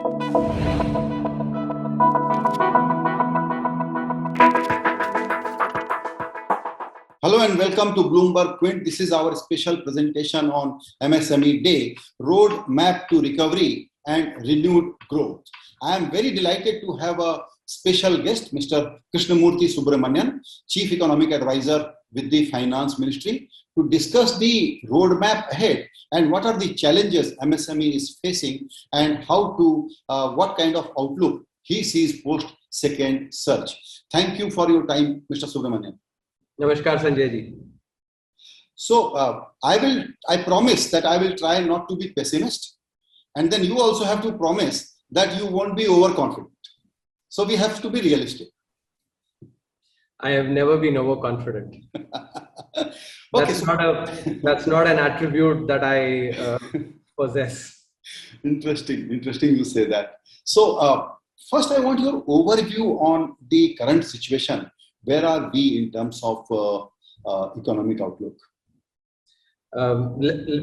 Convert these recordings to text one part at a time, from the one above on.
Hello and welcome to BloombergQuint. This is our special presentation on MSME Day, Roadmap to Recovery and Renewed Growth. I am very delighted to have a special guest, Mr. Krishnamurthy Subramanian, Chief Economic Advisor with the Finance Ministry, to discuss the roadmap ahead and what are the challenges MSME is facing and how to, what kind of outlook he sees post second surge. Thank you for your time, Mr. Subramanian. Namaskar, Sanjay ji. So I promise that I will try not to be pessimist, and then you also have to promise that you won't be overconfident. So we have to be realistic. I have never been overconfident. Okay, that's not an attribute that I possess. Interesting you say that. So first I want your overview on the current situation. Where are we in terms of economic outlook?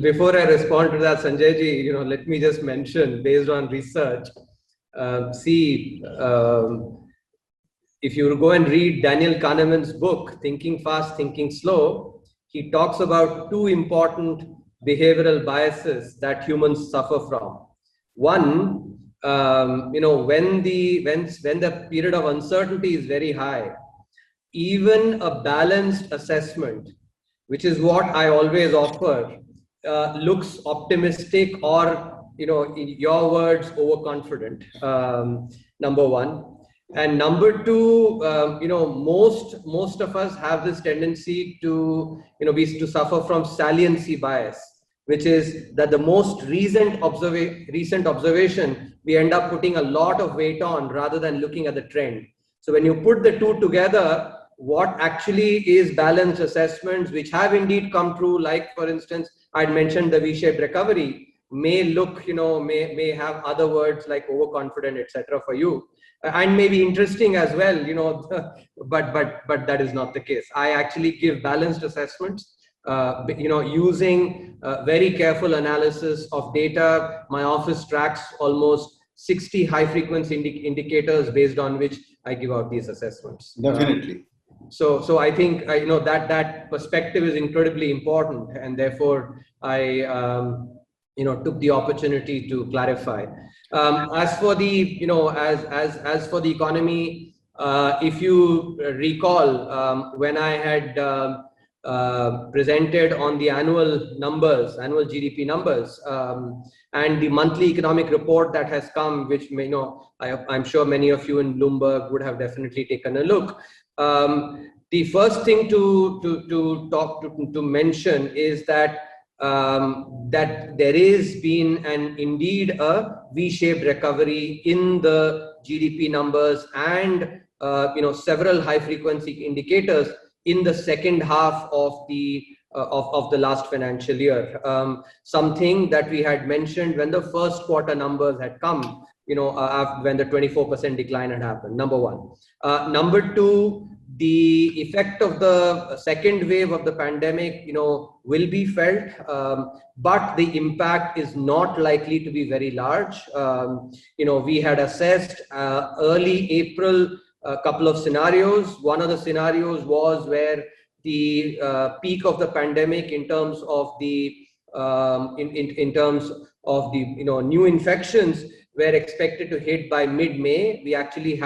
Before I respond to that, Sanjay ji, let me just mention, based on research, if you go and read Daniel Kahneman's book, Thinking Fast, Thinking Slow, he talks about two important behavioral biases that humans suffer from. One, when the period of uncertainty is very high, even a balanced assessment, which is what I always offer, looks optimistic or, in your words, overconfident, number one. And number two, most of us have this tendency to suffer from saliency bias, which is that the most recent observation, we end up putting a lot of weight on rather than looking at the trend. So when you put the two together, what actually is balanced assessments, which have indeed come true, like for instance, I'd mentioned the V-shaped recovery, may look, may have other words like overconfident, etc. for you, and may be interesting as well, but that is not the case. I actually give balanced assessments, using very careful analysis of data. My office tracks almost 60 high frequency indicators based on which I give out these assessments. Definitely. So I think that perspective is incredibly important, and therefore I took the opportunity to clarify. As for the as for the economy, if you recall, when I had presented on the annual GDP numbers, and the monthly economic report that has come, which I'm sure many of you in Bloomberg would have definitely taken a look. The first thing to mention is that there is been indeed a V-shaped recovery in the GDP numbers and several high frequency indicators in the second half of the last financial year. Something that we had mentioned when the first quarter numbers had come, when the 24% decline had happened, number one. Number two, the effect of the second wave of the pandemic, will be felt, but the impact is not likely to be very large. We had assessed early April a couple of scenarios. One of the scenarios was where the peak of the pandemic in terms of the new infections were expected to hit by mid-May. We actually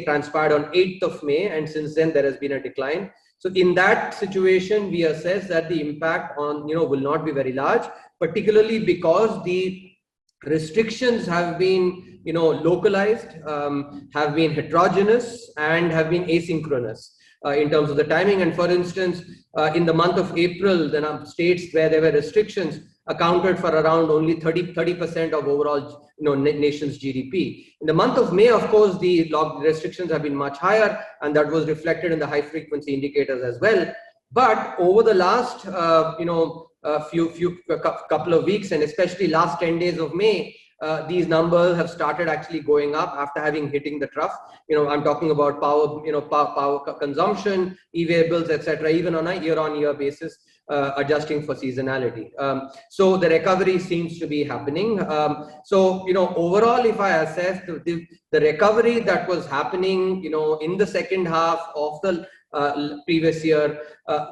transpired on 8th of May, and since then there has been a decline. So in that situation, we assess that the impact on will not be very large, particularly because the restrictions have been localized, have been heterogeneous, and have been asynchronous in terms of the timing. And for instance, in the month of April, the states where there were restrictions accounted for around only 30% of overall nation's GDP. In the month of May, of course, the restrictions have been much higher, and that was reflected in the high frequency indicators as well. But over the last couple of weeks, and especially last 10 days of May, these numbers have started actually going up after having hitting the trough. I'm talking about power, power consumption, e-way-bills, etc., even on a year-on-year basis, adjusting for seasonality. So the recovery seems to be happening. Overall, if I assess the recovery that was happening, in the second half of the previous year,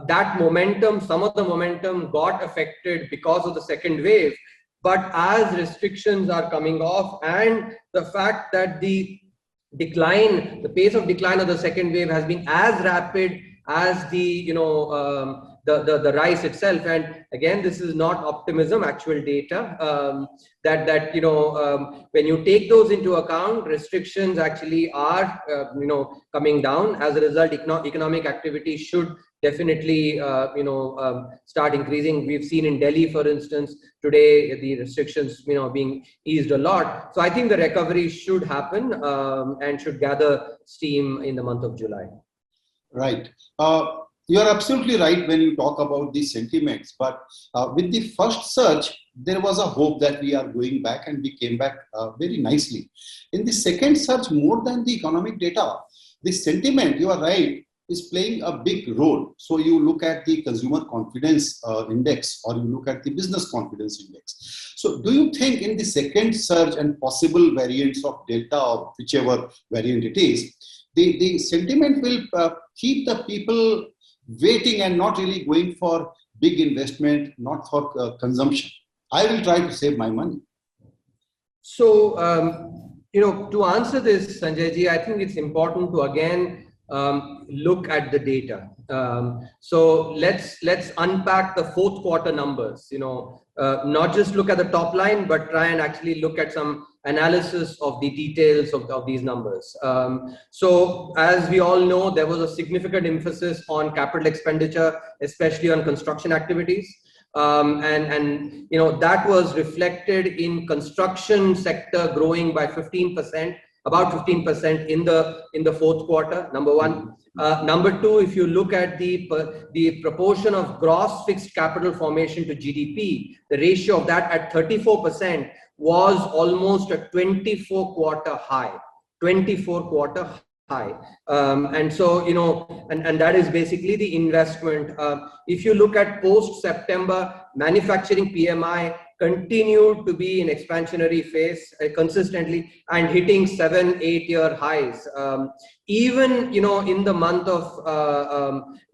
that momentum, some of the momentum got affected because of the second wave. But as restrictions are coming off, and the fact that the pace of decline of the second wave has been as rapid as the rise itself, and again, this is not optimism, actual data, when you take those into account, restrictions actually are coming down. As a result, economic activity should definitely start increasing. We've seen in Delhi, for instance, today the restrictions being eased a lot. So I think the recovery should happen and should gather steam in the month of July. Right. You are absolutely right when you talk about these sentiments, but with the first surge, there was a hope that we are going back, and we came back very nicely. In the second surge, more than the economic data, the sentiment, you are right, is playing a big role. So you look at the consumer confidence index, or you look at the business confidence index. So do you think in the second surge and possible variants of Delta or whichever variant it is, the sentiment will keep the people waiting and not really going for big investment, not for consumption? I will try to save my money. So, to answer this, Sanjay ji, I think it's important to again look at the data. So let's unpack the fourth quarter numbers. Not just look at the top line, but try and actually look at some analysis of the details of these numbers. So as we all know, there was a significant emphasis on capital expenditure, especially on construction activities. That was reflected in construction sector growing by 15%, about 15% in the fourth quarter, number one. Number two, if you look at the proportion of gross fixed capital formation to GDP, the ratio of that at 34% was almost a 24-quarter high. 24-quarter high. And so, and that is basically the investment. If you look at post-September, manufacturing PMI continued to be in expansionary phase consistently and hitting 7-8-year highs. Even, in the month of,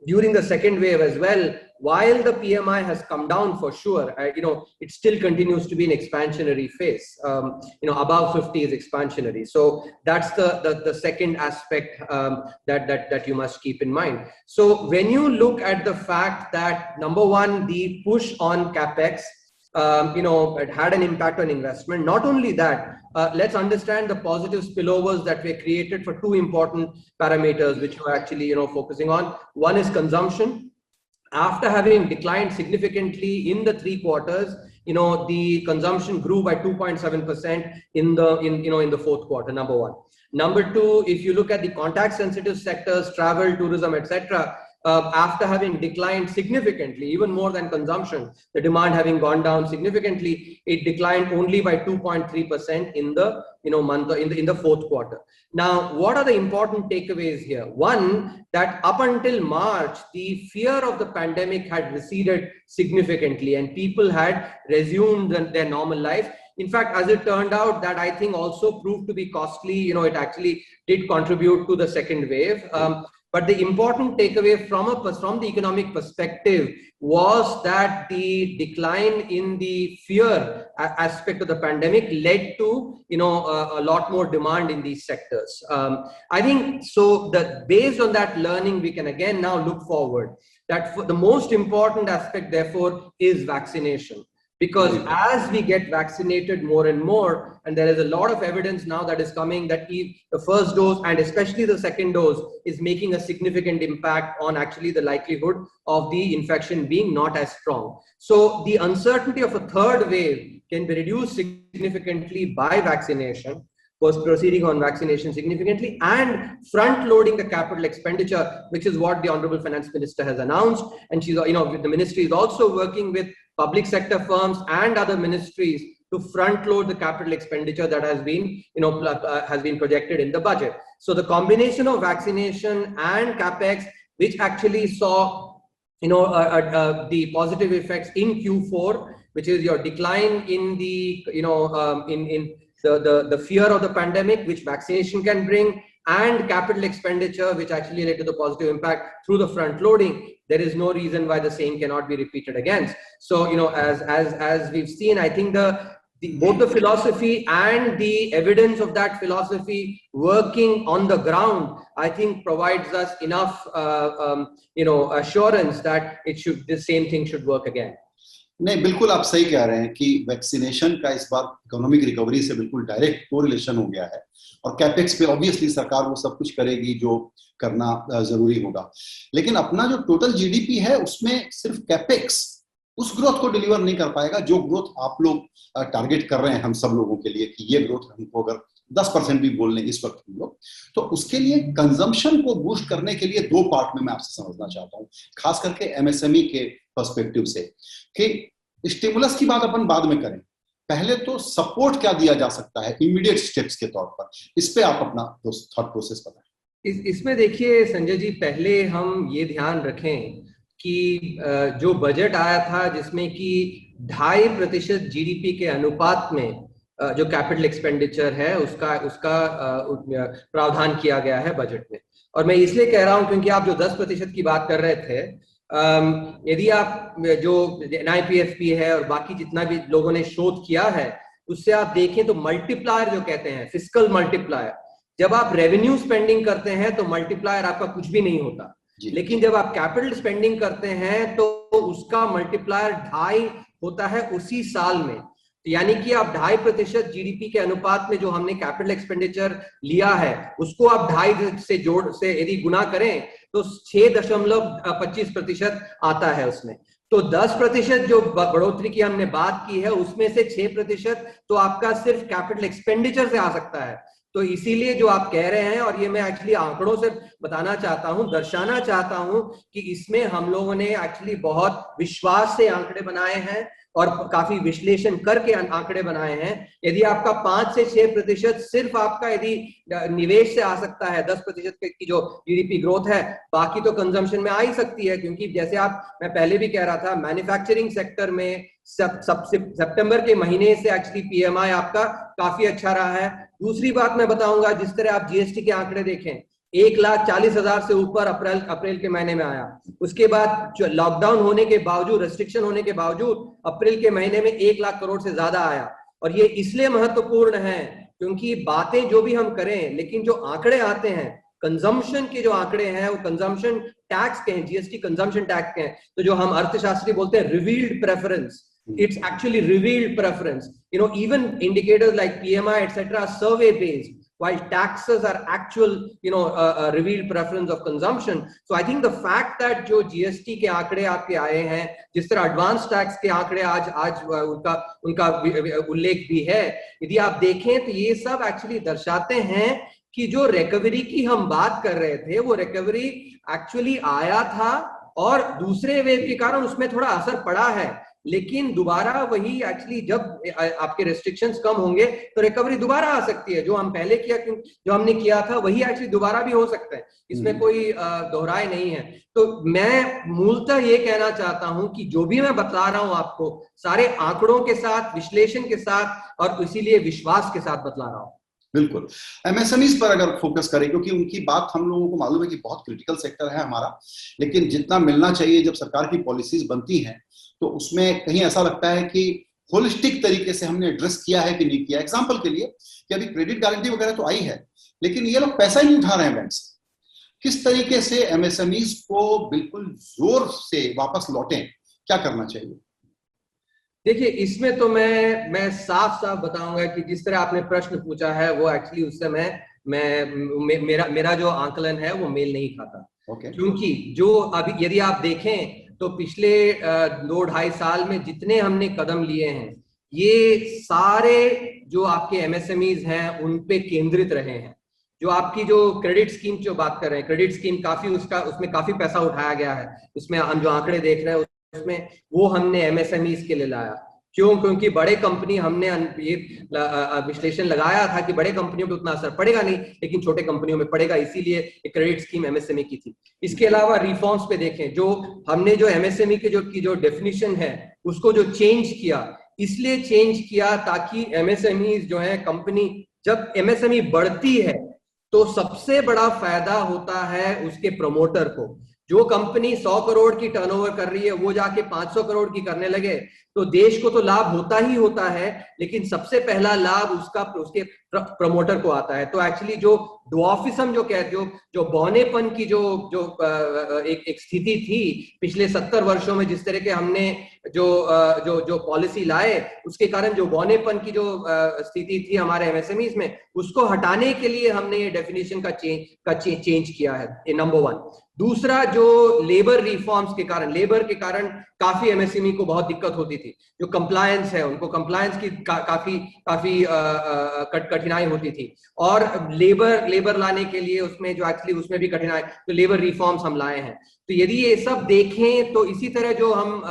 during the second wave as well, while the PMI has come down for sure, it still continues to be in expansionary phase. Above 50 is expansionary. So that's the second aspect that you must keep in mind. So when you look at the fact that, number one, the push on CapEx, it had an impact on investment. Not only that, let's understand the positive spillovers that were created for two important parameters, which we're actually, focusing on. One is consumption. After having declined significantly in the 3 quarters, the consumption grew by 2.7% in the fourth quarter, number one. Number two, if you look at the contact sensitive sectors, travel, tourism, etc., after having declined significantly, even more than consumption, the demand having gone down significantly, it declined only by 2.3% in the in the fourth quarter. Now, what are the important takeaways here? One, that up until March, the fear of the pandemic had receded significantly, and people had resumed their normal life. In fact, as it turned out, that I think also proved to be costly. It actually did contribute to the second wave. But the important takeaway from the economic perspective was that the decline in the fear aspect of the pandemic led to a lot more demand in these sectors. I think so that based on that learning, we can again now look forward that the most important aspect, therefore, is vaccination. Because as we get vaccinated more and more, and there is a lot of evidence now that is coming that the first dose and especially the second dose is making a significant impact on actually the likelihood of the infection being not as strong. So the uncertainty of a third wave can be reduced significantly by vaccination, proceeding on vaccination significantly, and front loading the capital expenditure, which is what the Honorable Finance Minister has announced. And she's, the ministry is also working with public sector firms and other ministries to front load the capital expenditure that has been, has been projected in the budget. So the combination of vaccination and capex, which actually saw, the positive effects in Q4, which is your decline in the, in the fear of the pandemic, which vaccination can bring, and capital expenditure, which actually led to the positive impact through the front loading. There is no reason why the same cannot be repeated again. So, as we've seen, I think both the philosophy and the evidence of that philosophy working on the ground, I think provides us enough, assurance that the same thing should work again. नहीं, बिल्कुल आप सही कह रहे हैं कि vaccination का इस बार इकोनॉमिक रिकवरी से बिल्कुल डायरेक्ट कोरिलेशन हो गया है, और कैपेक्स पे ऑब्वियसली सरकार वो सब कुछ करेगी जो करना जरूरी होगा। लेकिन अपना जो टोटल जीडीपी है उसमें सिर्फ कैपेक्स उस ग्रोथ को डिलीवर नहीं कर पाएगा जो ग्रोथ आप लोग टारगेट कर रहे हैं हम सब लोगों के लिए, कि ये ग्रोथ हमको अगर 10% भी बोल लें इस वक्त हम लोग, तो उसके लिए कंजम्पशन को बूस्ट करने के लिए दो पार्ट में मैं आपसे समझना चाहता हूँ, खास करके एमएसएमई के पर्सपेक्टिव से, कि स्टिमुलस की बात अपन बाद में करें, पहले तो सपोर्ट क्या दिया जा सकता है इमीडिएट स्टेप्स के तौर पर, इस पे आप अपना थॉट प्रोसेस बताएं। इसमें देखिए संजय जी, पहले हम ये ध्यान रखें कि जो बजट आया था जिसमें कि 2.5% जीडीपी के अनुपात में जो कैपिटल एक्सपेंडिचर है उसका प्रावधान किया गया है बजट में। और मैं इसलिए कह रहा हूं क्योंकि आप जो 10% की बात कर रहे थे, यदि आप जो NIPFP है और बाकी जितना भी लोगों ने शोध किया है उससे आप देखें तो मल्टीप्लायर जो कहते हैं, फिस्कल मल्टीप्लायर, जब आप रेवेन्यू स्पेंडिंग करते हैं तो मल्टीप्लायर आपका कुछ भी नहीं होता, लेकिन जब आप कैपिटल स्पेंडिंग करते हैं तो उसका मल्टीप्लायर 2.5 होता है उसी साल में। तो यानी कि आप 2.5% जीडीपी के अनुपात में जो हमने कैपिटल एक्सपेंडिचर लिया है उसको आप 2.5 से यदि गुना करें तो 6.25% आता है उसमें। तो 10% जो बढ़ोतरी की हमने बात की है उसमें से 6% तो आपका सिर्फ कैपिटल एक्सपेंडिचर से आ सकता है। तो इसीलिए जो आप कह रहे हैं, और ये मैं एक्चुअली आंकड़ों से बताना चाहता हूं, दर्शाना चाहता हूं कि इसमें हम लोगों ने एक्चुअली बहुत विश्वास से आंकड़े बनाए हैं और काफी विश्लेषण करके आंकड़े बनाए हैं। यदि आपका 5 से 6% सिर्फ आपका यदि निवेश से आ सकता है, 10% की जो जीडीपी ग्रोथ है, बाकी तो कंजम्पशन में आ ही सकती है, क्योंकि जैसे मैं पहले भी कह रहा था, मैन्युफैक्चरिंग सेक्टर में सितंबर के महीने से एक्चुअली पीएमआई आपका काफी अच्छा रहा है। दूसरी बात मैं बताऊंगा, जिस तरह आप जीएसटी के आंकड़े देखें, 1,40,000 से ऊपर अप्रैल के महीने में आया। उसके बाद लॉकडाउन होने के बावजूद, रेस्ट्रिक्शन होने के बावजूद अप्रैल के महीने में 1 लाख करोड़ से ज्यादा आया। और ये इसलिए महत्वपूर्ण है क्योंकि बातें जो भी हम करें, लेकिन जो आंकड़े आते हैं कंजम्पशन के, जो आंकड़े हैं वो कंजम्पशन टैक्स के हैं, जीएसटी कंजम्पशन टैक्स के हैं। तो जो हम अर्थशास्त्री बोलते हैं revealed preference, it's actually revealed preference. Even indicators like PMI etc are survey based, while taxes are actual revealed preference of consumption. So I think the fact that जो GST के आंकड़े आपके आए हैं, जिस तरह एडवांस टैक्स के आंकड़े आज उनका उल्लेख भी है, यदि आप देखें तो ये सब एक्चुअली दर्शाते हैं कि जो रिकवरी की हम बात कर रहे थे वो रिकवरी एक्चुअली आया था और दूसरे वेव के कारण उसमें थोड़ा असर पड़ा है, लेकिन दोबारा वही एक्चुअली जब आपके रेस्ट्रिक्शंस कम होंगे तो रिकवरी दोबारा आ सकती है। जो हमने किया था वही एक्चुअली दोबारा भी हो सकता है, इसमें कोई दोहराए नहीं है। तो मैं मूलतः ये कहना चाहता हूं कि जो भी मैं बता रहा हूं आपको सारे आंकड़ों के साथ, विश्लेषण के साथ और इसीलिए विश्वास के साथ बतला रहा हूं। बिल्कुल, एमएसएमईज पर अगर फोकस करें, क्योंकि उनकी बात हम लोगों को मालूम है कि बहुत क्रिटिकल सेक्टर है हमारा, लेकिन जितना मिलना चाहिए जब सरकार की पॉलिसीज बनती हैं तो उसमें कहीं ऐसा लगता है कि होलिस्टिक तरीके से हमने एड्रेस किया है कि नहीं किया। एग्जांपल के लिए कि अभी क्रेडिट गारंटी वगैरह तो आई है, लेकिन ये लोग पैसा ही नहीं उठा रहे हैं बैंक से। किस तरीके से एमएसएमईज को बिल्कुल जोर से वापस लौटें, क्या करना चाहिए? देखिए, इसमें तो मैं साफ बताऊंगा कि जिस तरह आपने प्रश्न पूछा है वो एक्चुअली उससे मेरा जो आंकलन है वो मेल नहीं खाता। क्योंकि जो अभी यदि आप देखें तो पिछले 2-2.5 साल में जितने हमने कदम लिए हैं, ये सारे जो आपके एमएसएमईज हैं उन पे केंद्रित रहे हैं। जो आपकी जो क्रेडिट स्कीम जो बात कर रहे हैं, क्रेडिट स्कीम काफी उसमें काफी पैसा उठाया गया है, उसमें हम जो आंकड़े देख रहे हैं उसमें वो हमने एमएसएमईज के लिए लाया। क्यों? क्योंकि बड़े कंपनी, हमने ये विश्लेषण लगाया था कि बड़े कंपनियों पे उतना असर पड़ेगा नहीं, लेकिन छोटे कंपनियों में पड़ेगा, इसीलिए एक क्रेडिट स्कीम एमएसएमई की थी। इसके अलावा रिफॉर्म्स पे देखें, जो हमने जो एमएसएमई के जो डेफिनेशन है उसको जो चेंज किया, इसलिए चेंज किया ताकि एमएसएमई जो है, कंपनी जब एमएसएमई बढ़ती है तो सबसे बड़ा फायदा होता है उसके प्रमोटर को। जो कंपनी 100 करोड़ की टर्नओवर कर रही है वो जाके 500 करोड़ की करने लगे तो देश को तो लाभ होता ही होता है, लेकिन सबसे पहला लाभ उसके प्रमोटर को आता है। तो एक्चुअली जो ड्वार्फिज्म जो कहते, जो बौनेपन की जो एक स्थिति थी पिछले 70 वर्षों में, जिस तरह के हमने जो पॉलिसी लाए, उसके कारण जो बौनेपन की जो स्थिति थी हमारे एमएसएमईज में, उसको हटाने के लिए हमने ये डेफिनेशन का चेंज किया है, ये नंबर 1। दूसरा, जो लेबर रिफॉर्म्स के कारण, लेबर के कारण काफी एमएसएमई को बहुत दिक्कत होती थी। जो कंप्लायंस है, उनको कंप्लायंस की काफी कठिनाई होती थी, और लेबर लाने के लिए उसमें जो एक्चुअली उसमें भी कठिनाई, तो लेबर रिफॉर्म्स हम लाए हैं। तो यदि ये सब देखें तो इसी तरह जो हम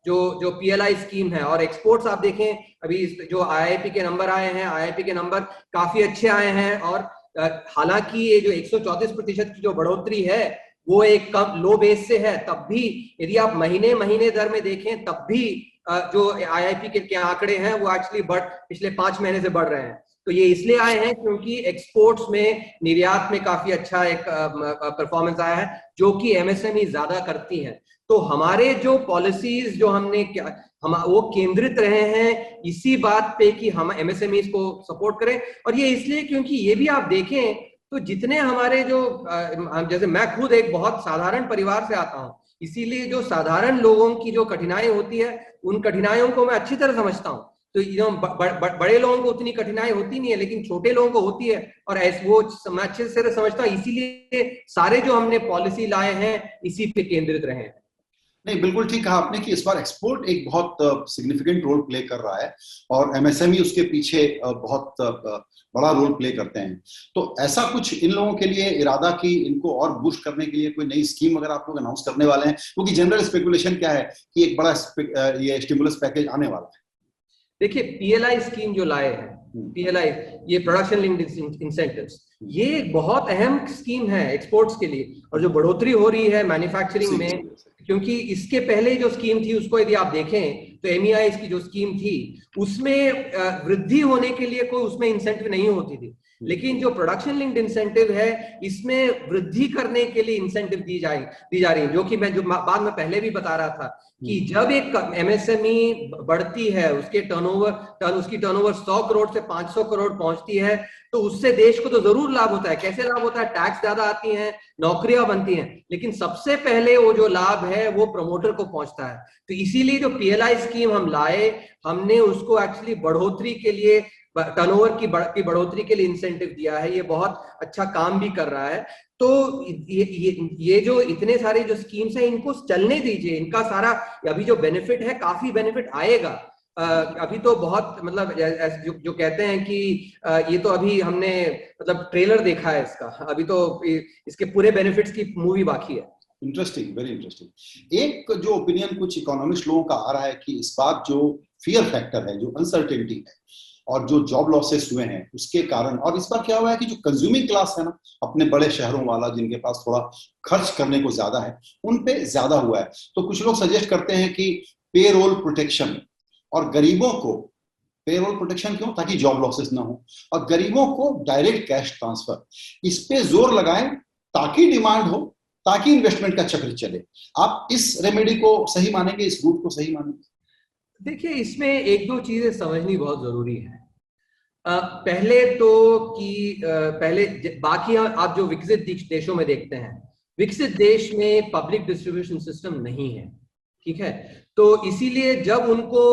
जो पीएलआई स्कीम है, और एक्सपोर्ट्स आप देखें, अभी जो आईआईपी के नंबर आए हैं, आईआईपी के नंबर काफी अच्छे आए हैं, और हालांकि ये जो 134% की जो बढ़ोतरी है वो एक कम लो बेस से है, तब भी यदि आप महीने दर में देखें तब भी जो आईआईपी के आंकड़े हैं वो एक्चुअली पिछले 5 महीने से बढ़ रहे हैं। तो ये इसलिए आए हैं क्योंकि एक्सपोर्ट्स में, निर्यात में काफी अच्छा एक परफॉर्मेंस आया है, जो कि एमएसएमई ज्यादा करती हैं। तो हमारे जो पॉलिसीज जो हमने वो केंद्रित रहे हैं इसी बात पे कि हम एमएसएमई को सपोर्ट करें। और ये इसलिए क्योंकि ये भी आप देखें तो जितने हमारे जो जैसे मैं खुद एक बहुत साधारण परिवार से आता हूँ, इसीलिए जो साधारण लोगों की जो कठिनाई होती है उन कठिनाइयों को मैं अच्छी तरह समझता हूँ। तो बड़े लोगों को उतनी कठिनाई होती नहीं है, लेकिन छोटे लोगों को होती है, और वो मैं अच्छे से समझता हूँ। इसीलिए सारे जो हमने पॉलिसी लाए हैं इसी पे केंद्रित रहे हैं। नहीं, बिल्कुल ठीक कहा आपने कि इस बार एक्सपोर्ट एक बहुत सिग्निफिकेंट रोल प्ले कर रहा है, और एमएसएमई उसके पीछे बहुत बड़ा रोल प्ले करते हैं। तो ऐसा कुछ इन लोगों के लिए इरादा कि इनको और बूस्ट करने के लिए कोई नई स्कीम अगर आप लोग अनाउंस करने वाले हैं, क्योंकि जनरल स्पेकुलेशन क्या है कि एक बड़ा ये स्टिमुलस पैकेज आने वाला है। देखिए, पीएलआई स्कीम जो लाए हैं, पीएलआई, ये प्रोडक्शन लिंक्ड इंसेंटिव्स, ये एक बहुत अहम स्कीम है एक्सपोर्ट्स के लिए। और जो बढ़ोतरी हो रही है मैन्युफैक्चरिंग में, क्योंकि इसके पहले जो स्कीम थी उसको यदि आप देखें तो एमईआई की जो स्कीम थी उसमें वृद्धि होने के लिए कोई उसमें इंसेंटिव नहीं होती थी, लेकिन जो प्रोडक्शन लिंक्ड इंसेंटिव है इसमें वृद्धि करने के लिए इंसेंटिव दी जा रही है, जो कि मैं जो बात में पहले भी बता रहा था कि जब एक एमएसएमई बढ़ती है, उसकी टर्नओवर 100 करोड़ से 500 करोड़ पहुंचती है, तो उससे देश को तो जरूर लाभ होता है। कैसे लाभ होता है? टैक्स ज्यादा आती हैं, नौकरियां बनती हैं, लेकिन सबसे पहले वो जो लाभ है वो प्रमोटर को पहुंचता है। तो इसीलिए जो पीएलआई स्कीम हम लाए, हमने उसको एक्चुअली बढ़ोतरी के लिए, टर्नओवर की बढ़ोतरी के लिए इंसेंटिव दिया है। ये बहुत अच्छा काम भी कर रहा है। तो ये जो इतने सारे जो स्कीम्स हैं इनको चलने दीजिए, इनका सारा अभी जो बेनिफिट है, काफी बेनिफिट आएगा। अभी तो बहुत, मतलब जो कहते हैं कि ये तो अभी हमने मतलब ट्रेलर देखा है इसका, अभी तो इसके पूरे बेनिफिट्स की मूवी बाकी है। Interesting, very interesting. एक जो ओपिनियन कुछ इकोनॉमिस्ट लोगों का आ रहा है कि इस बार जो फियर फैक्टर है, जो अनसर्टेनिटी है, और जो जॉब लॉसेस हुए हैं उसके कारण, और इस बार क्या हुआ है कि जो कंज्यूमिंग क्लास है ना, अपने बड़े शहरों वाला, जिनके पास थोड़ा खर्च करने को ज्यादा है, उन पे ज्यादा हुआ है। तो कुछ लोग सजेस्ट करते हैं कि पेरोल प्रोटेक्शन, और गरीबों को पेरोल प्रोटेक्शन क्यों? ताकि जॉब लॉसेस ना हो, और गरीबों को डायरेक्ट कैश ट्रांसफर, इस पे जोर लगाएं ताकि डिमांड हो, ताकि इन्वेस्टमेंट का चक्र चले। आप इस रेमेडी को सही मानेंगे, इस रूट को सही मानेंगे? देखिए, इसमें एक दो चीजें समझनी बहुत जरूरी है। पहले तो कि पहले बाकी आप जो विकसित देशों में देखते हैं, विकसित देश में पब्लिक डिस्ट्रीब्यूशन सिस्टम नहीं है, ठीक है। तो इसीलिए जब उनको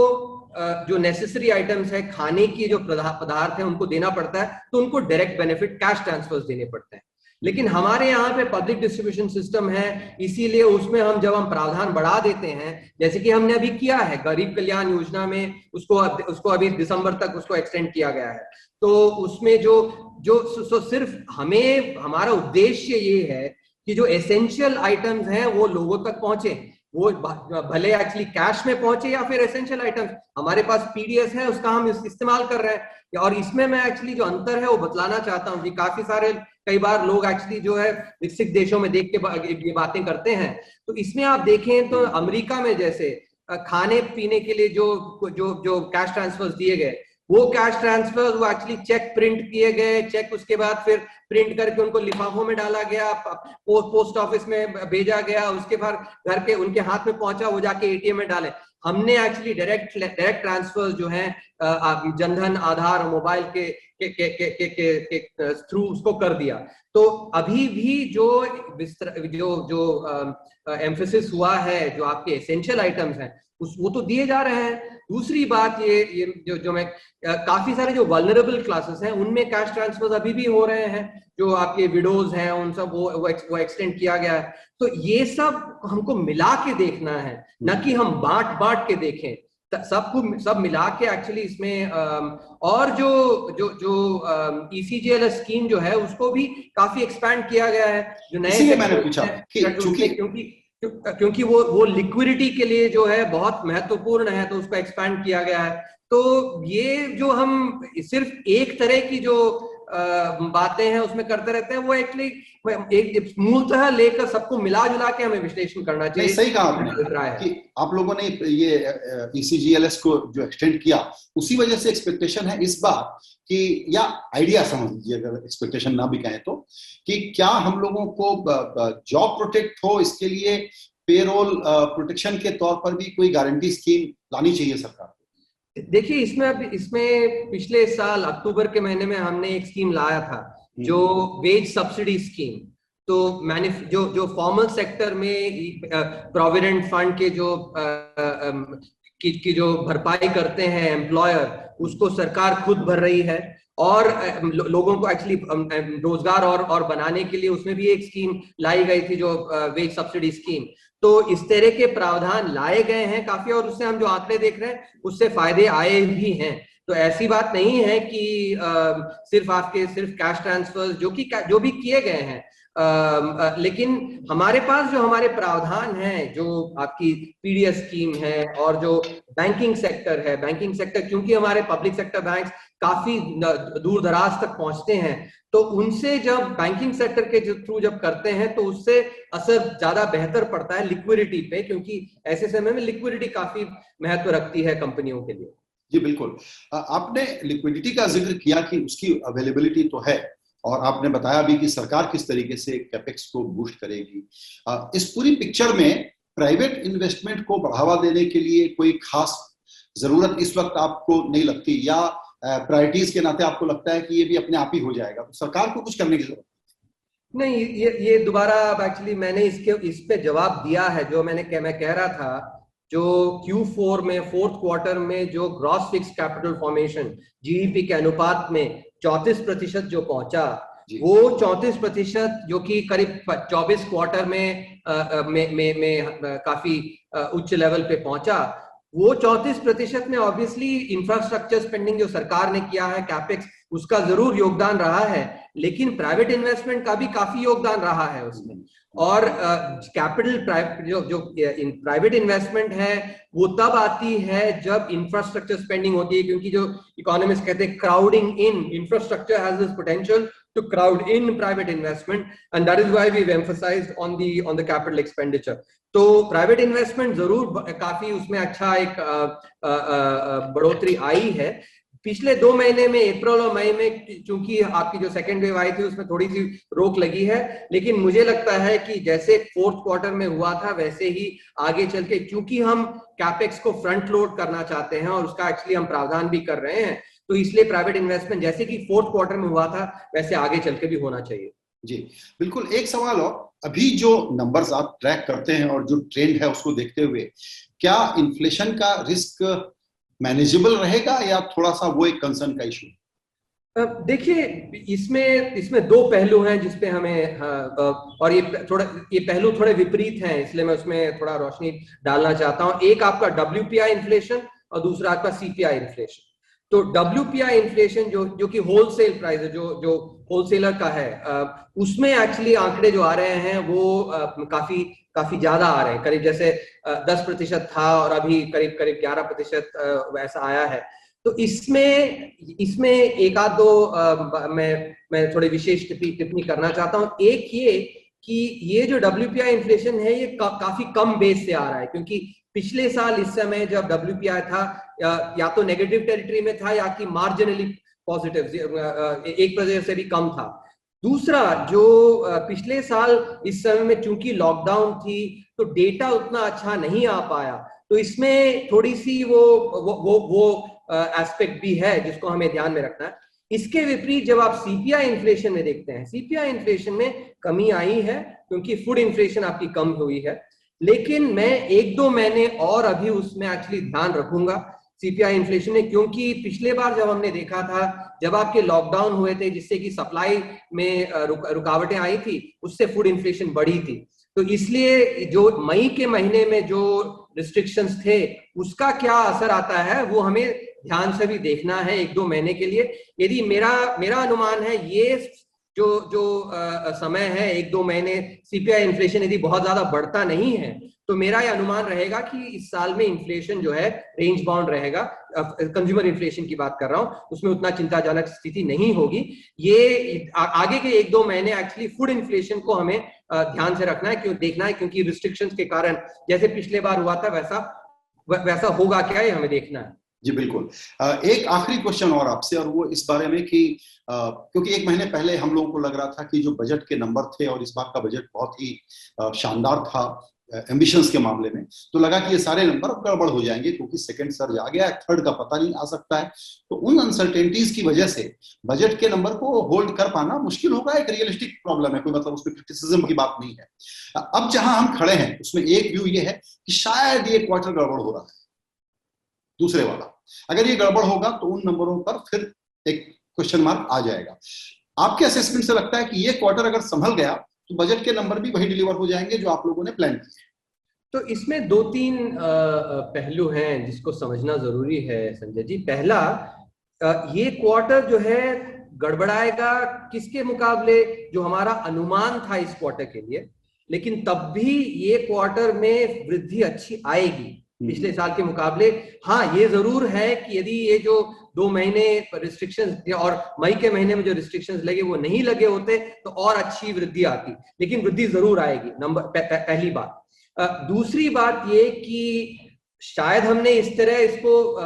जो नेसेसरी आइटम्स है, खाने की जो पदार्थ है, उनको देना पड़ता है, तो उनको डायरेक्ट बेनिफिट कैश ट्रांसफर्स देने पड़ते हैं। लेकिन हमारे यहाँ पे पब्लिक डिस्ट्रीब्यूशन सिस्टम है, इसीलिए उसमें जब हम प्रावधान बढ़ा देते हैं, जैसे कि हमने अभी किया है गरीब कल्याण योजना में, उसको अभी दिसंबर तक उसको एक्सटेंड किया गया है। तो उसमें जो सिर्फ हमारा उद्देश्य ये है कि जो एसेंशियल आइटम्स हैं वो लोगों तक पहुंचे। वो भले एक्चुअली कैश में पहुंचे या फिर एसेंशियल आइटम्स, हमारे पास पीडीएस है, उसका हम इस्तेमाल कर रहे हैं। और इसमें मैं एक्चुअली जो अंतर है वो बतलाना चाहता हूँ कि काफी सारे कई बार लोग एक्चुअली जो है विकसित देशों में देख के ये बातें करते हैं। तो इसमें आप देखें तो अमेरिका में जैसे खाने पीने के लिए जो जो जो कैश ट्रांसफर्स दिए गए, वो कैश ट्रांसफर वो एक्चुअली चेक प्रिंट किए गए, चेक उसके बाद फिर प्रिंट करके उनको लिफाफों में डाला गया, पोस्ट ऑफिस में भेजा गया, उसके बाद घर के उनके हाथ में पहुंचा, वो जाके एटीएम में डाले। हमने एक्चुअली डायरेक्ट ट्रांसफर जो है जनधन, आधार, मोबाइल के थ्रू उसको कर दिया। तो अभी भी जो एम्फेसिस हुआ है जो आपके एसेंशियल आइटम्स हैं वो तो दिए जा रहे हैं। दूसरी बात ये जो मैं काफी सारे जो वल्नरेबल क्लासेस हैं उनमें कैश ट्रांसफर्स अभी भी हो रहे हैं, जो आपके विडोज हैं उन सब वो एक्सटेंड किया गया है। तो ये सब हमको मिला के देखना है, न कि हम बांट के देखें, सब मिला के एक्चुअली इसमें और जो ECGLS स्कीम जो है उसको भी काफी एक्सपैंड किया गया है। जो नए मैंने पूछा क्योंकि वो लिक्विडिटी के लिए जो है बहुत महत्वपूर्ण है, तो उसको एक्सपैंड किया गया है। तो ये जो हम सिर्फ एक तरह की जो बातें हैं उसमें करते रहते हैं, वो एक्चुअली एक मूलतः लेकर सबको मिला जुला के हमें विश्लेषण करना चाहिए। सही कहा आपने कि आप लोगों ने ये ECGLS को जो एक्सटेंड किया उसी वजह से एक्सपेक्टेशन है इस बार कि, या आइडिया समझ लीजिए अगर एक्सपेक्टेशन ना भी कहें तो, कि क्या हम लोगों को जॉब प्रोटेक्ट हो, इसके लिए पेरोल प्रोटेक्शन के तौर पर भी कोई गारंटी स्कीम लानी चाहिए सरकार। देखिए इसमें पिछले साल अक्टूबर के महीने में हमने एक स्कीम लाया था जो वेज सब्सिडी स्कीम। तो जो फॉर्मल सेक्टर में प्रोविडेंट फंड के जो भरपाई करते हैं एम्प्लॉयर, उसको सरकार खुद भर रही है, और लोगों को एक्चुअली रोजगार और बनाने के लिए उसमें भी एक स्कीम लाई गई थी जो वेज सब्सिडी स्कीम। तो इस तरह के प्रावधान लाए गए हैं काफी, और उससे हम जो आंकड़े देख रहे हैं उससे फायदे आए भी हैं। तो ऐसी बात नहीं है कि सिर्फ कैश ट्रांसफर जो भी किए गए हैं, लेकिन हमारे पास जो हमारे प्रावधान हैं, जो आपकी पीडीएस स्कीम है और जो बैंकिंग सेक्टर क्योंकि हमारे पब्लिक सेक्टर बैंक्स काफी दूर दराज तक पहुंचते हैं, तो उनसे जब बैंकिंग सेक्टर के थ्रू जब करते हैं तो उससे असर ज्यादा बेहतर पड़ता है लिक्विडिटी पे, क्योंकि ऐसे समय में लिक्विडिटी काफी महत्व रखती है कंपनियों के लिए। जी बिल्कुल, आपने लिक्विडिटी का जिक्र किया कि उसकी अवेलेबिलिटी तो है, और आपने बताया भी कि सरकार किस तरीके से कैपेक्स को बूस्ट करेगी। इस पूरी पिक्चर में प्राइवेट इन्वेस्टमेंट को बढ़ावा देने के लिए कोई खास जरूरत इस वक्त आपको नहीं लगती, या प्रायोरिटीज के नाते आपको लगता है कि ये भी अपने आप ही हो जाएगा, तो सरकार को कुछ करने की जरूरत नहीं? ये दोबारा एक्चुअली मैंने इस पे जवाब दिया है। जो मैं कह रहा था, जो Q4 में फोर्थ क्वार्टर में जो gross fix capital formation GDP के अनुपात में 34% जो पहुंचा, वो 34% जो कि करीब 24 क्वार्टर में काफी उच्च लेवल पे पहुंचा, वो 34% में ऑब्वियसली इंफ्रास्ट्रक्चर स्पेंडिंग जो सरकार ने किया है, कैपेक्स, उसका जरूर योगदान रहा है, लेकिन प्राइवेट इन्वेस्टमेंट का भी काफी योगदान रहा है उसमें। और कैपिटल जो प्राइवेट इन्वेस्टमेंट है वो तब आती है जब इंफ्रास्ट्रक्चर स्पेंडिंग होती है, क्योंकि जो इकोनॉमिस्ट कहते हैं crowding in, infrastructure has this potential to crowd in private investment, and that is why we've emphasized on the capital expenditure. तो प्राइवेट इन्वेस्टमेंट जरूर काफी उसमें अच्छा एक बढ़ोतरी आई है। पिछले 2 महीने में, अप्रैल और मई में, चूंकि आपकी जो सेकेंड वेव आई थी उसमें थोड़ी सी रोक लगी है, लेकिन मुझे लगता है कि जैसे फोर्थ क्वार्टर में हुआ था वैसे ही आगे चल के, क्योंकि हम कैपेक्स को फ्रंट लोड करना चाहते हैं और उसका एक्चुअली हम प्रावधान भी कर रहे हैं, तो इसलिए प्राइवेट इन्वेस्टमेंट जैसे कि फोर्थ क्वार्टर में हुआ था वैसे आगे चल के भी होना चाहिए। जी बिल्कुल। एक सवाल और, अभी जो नंबर्स आप ट्रैक करते हैं और जो ट्रेंड है उसको देखते हुए, क्या इन्फ्लेशन का रिस्क मैनेजेबल रहेगा या थोड़ा सा वो एक कंसर्न का इशू? देखिए इसमें 2 पहलू हैं जिसपे हमें, और ये पहलू थोड़े विपरीत हैं, इसलिए मैं उसमें थोड़ा रोशनी डालना चाहता हूं। एक आपका WPI इन्फ्लेशन और दूसरा आपका CPI इन्फ्लेशन। तो तो WPI इन्फ्लेशन जो कि होलसेल प्राइस है, जो होलसेलर का है, उसमें एक्चुअली आंकड़े जो आ रहे हैं वो काफी ज्यादा आ रहे हैं। करीब जैसे 10% था और अभी करीब 11% वैसा आया है। तो इसमें एक आध दो मैं थोड़ी विशेष टिप्पणी करना चाहता हूँ। एक ये कि ये जो WPI इन्फ्लेशन है ये काफी कम बेस से आ रहा है, क्योंकि पिछले साल इस समय जब WPI था या तो नेगेटिव टेरिटरी में था या कि मार्जिनली पॉजिटिव, 1% से भी कम था। दूसरा, जो पिछले साल इस समय में चूंकि लॉकडाउन थी तो डेटा उतना अच्छा नहीं आ पाया, तो इसमें थोड़ी सी वो एस्पेक्ट भी है जिसको हमें ध्यान में रखना है। इसके विपरीत जब आप CPI इन्फ्लेशन में देखते हैं, CPI इन्फ्लेशन में कमी आई है क्योंकि फूड इन्फ्लेशन आपकी कम हुई है, लेकिन मैं 1-2 महीने और अभी उसमें एक्चुअली ध्यान रखूंगा CPI इन्फ्लेशन में, क्योंकि पिछले बार जब हमने देखा था, जब आपके लॉकडाउन हुए थे जिससे कि सप्लाई में रुकावटें आई थी, उससे फूड इन्फ्लेशन बढ़ी थी। तो इसलिए जो मई के महीने में जो रिस्ट्रिक्शंस थे उसका क्या असर आता है वो हमें ध्यान से भी देखना है 1-2 महीने के लिए। यदि मेरा अनुमान है ये जो समय है 1-2 महीने, CPI इन्फ्लेशन यदि बहुत ज्यादा बढ़ता नहीं है तो मेरा यह अनुमान रहेगा कि इस साल में इन्फ्लेशन जो है रेंज बाउंड रहेगा। कंज्यूमर इन्फ्लेशन की बात कर रहा हूं, उसमें उतना चिंताजनक स्थिति नहीं होगी। ये आगे के 1-2 महीने एक्चुअली फूड इन्फ्लेशन को हमें ध्यान से रखना है, क्यों देखना है, क्योंकि रिस्ट्रिक्शंस के कारण जैसे पिछले बार हुआ था वैसा होगा क्या, ये हमें देखना है। जी बिल्कुल। एक आखिरी क्वेश्चन और आपसे, और वो इस बारे में कि क्योंकि 1 महीने पहले हम लोगों को लग रहा था कि जो बजट के नंबर थे, और इस बार का बजट बहुत ही शानदार था एम्बिशंस के मामले में, तो लगा कि ये सारे नंबर अब गड़बड़ हो जाएंगे क्योंकि सेकंड सर्ज आ गया है, थर्ड का पता नहीं आ सकता है। तो उन अनसर्टेनिटीज की वजह से बजट के नंबर को होल्ड कर पाना मुश्किल होगा। एक रियलिस्टिक प्रॉब्लम है, कोई मतलब उसमें क्रिटिसिज्म की बात नहीं है। अब जहां हम खड़े हैं उसमें एक व्यू ये है कि शायद ये क्वार्टर गड़बड़ हो रहा है, दूसरे वाला अगर ये गड़बड़ होगा तो उन नंबरों पर फिर एक क्वेश्चन मार्क आ जाएगा। आपके असेसमेंट से लगता है कि ये क्वार्टर अगर संभल गया तो बजट के नंबर भी वही डिलीवर हो जाएंगे जो आप लोगों ने प्लान किए? तो इसमें 2-3 पहलू हैं जिसको समझना जरूरी है संजय जी। पहला, ये क्वार्टर जो है गड़बड़ाएगा किसके मुकाबले, जो हमारा अनुमान था इस क्वार्टर के लिए, लेकिन तब भी ये क्वार्टर में वृद्धि अच्छी आएगी पिछले साल के मुकाबले। हाँ, ये जरूर है कि यदि ये जो 2 महीने रिस्ट्रिक्शंस और मई के महीने में जो रिस्ट्रिक्शंस लगे वो नहीं लगे होते तो और अच्छी वृद्धि आती, लेकिन वृद्धि जरूर आएगी। पहली बात। दूसरी बात ये कि शायद हमने इस तरह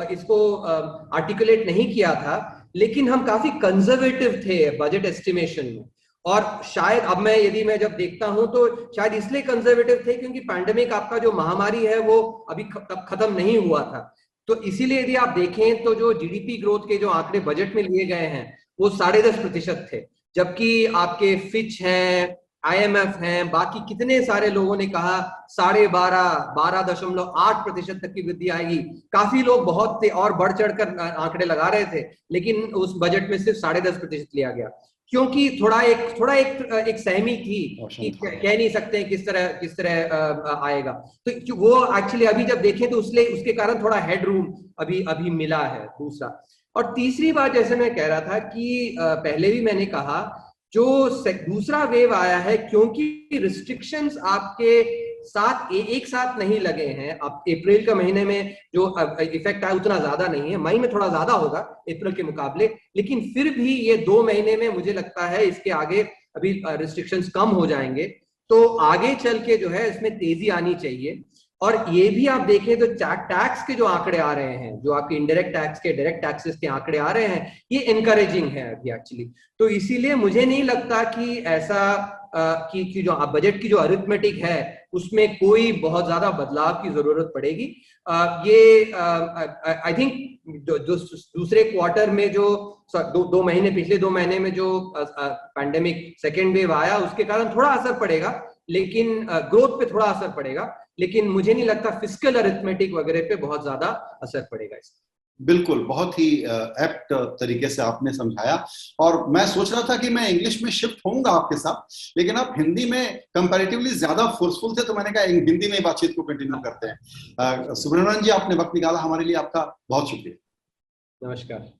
इसको आर्टिकुलेट नहीं किया था, लेकिन हम काफी कंजर्वेटिव थे बजट एस्टिमेशन में। और शायद अब यदि मैं जब देखता हूं तो शायद इसलिए कंजर्वेटिव थे क्योंकि पैंडेमिक आपका जो महामारी है वो अभी तब खत्म नहीं हुआ था। तो इसीलिए यदि आप देखें तो जो GDP ग्रोथ के जो आंकड़े बजट में लिए गए हैं वो 10.5% थे, जबकि आपके फिच हैं, IMF हैं, बाकी कितने सारे लोगों ने कहा 12.5-12.8% तक की वृद्धि आएगी। काफी लोग बहुत थे और बढ़ चढ़कर आंकड़े लगा रहे थे, लेकिन उस बजट में सिर्फ 10.5% लिया गया, क्योंकि थोड़ा एक सहमी थी कि कह नहीं सकते किस तरह आएगा। तो वो एक्चुअली अभी जब देखें तो उसके कारण थोड़ा हेडरूम अभी मिला है। दूसरा और तीसरी बात, जैसे मैं कह रहा था कि पहले भी मैंने कहा, जो दूसरा वेव आया है क्योंकि रिस्ट्रिक्शंस आपके साथ एक साथ नहीं लगे हैं। अब अप्रैल के महीने में जो इफेक्ट आया उतना ज्यादा नहीं है, मई में थोड़ा ज्यादा होगा अप्रैल के मुकाबले, लेकिन फिर भी ये 2 महीने में मुझे लगता है इसके आगे अभी रिस्ट्रिक्शंस कम हो जाएंगे, तो आगे चल के जो है इसमें तेजी आनी चाहिए। और ये भी आप देखें तो टैक्स के जो आंकड़े आ रहे हैं, जो आपके इनडायरेक्ट टैक्स के, डायरेक्ट टैक्सेस के आंकड़े आ रहे हैं, ये एनकरेजिंग है अभी एक्चुअली। तो इसीलिए मुझे नहीं लगता कि ऐसा कि जो बजट की जो अरिथमेटिक है उसमें कोई बहुत ज्यादा बदलाव की जरूरत पड़ेगी। ये आई थिंक दूसरे क्वार्टर में जो 2 महीने, पिछले 2 महीने में जो पैंडेमिक सेकेंड वेव आया उसके कारण थोड़ा असर पड़ेगा, लेकिन ग्रोथ पे थोड़ा असर पड़ेगा, लेकिन मुझे नहीं लगता फिस्कल अरिथमेटिक वगैरह पे बहुत ज्यादा असर पड़ेगा इसका। बिल्कुल, बहुत ही एप्ट तरीके से आपने समझाया। और मैं सोच रहा था कि मैं इंग्लिश में शिफ्ट होऊंगा आपके साथ, लेकिन आप हिंदी में कंपैरेटिवली ज्यादा फोर्सफुल थे, तो मैंने कहा हिंदी में बातचीत को कंटिन्यू करते हैं। सुब्रमण्यन जी, आपने वक्त निकाला हमारे लिए, आपका बहुत शुक्रिया। नमस्कार।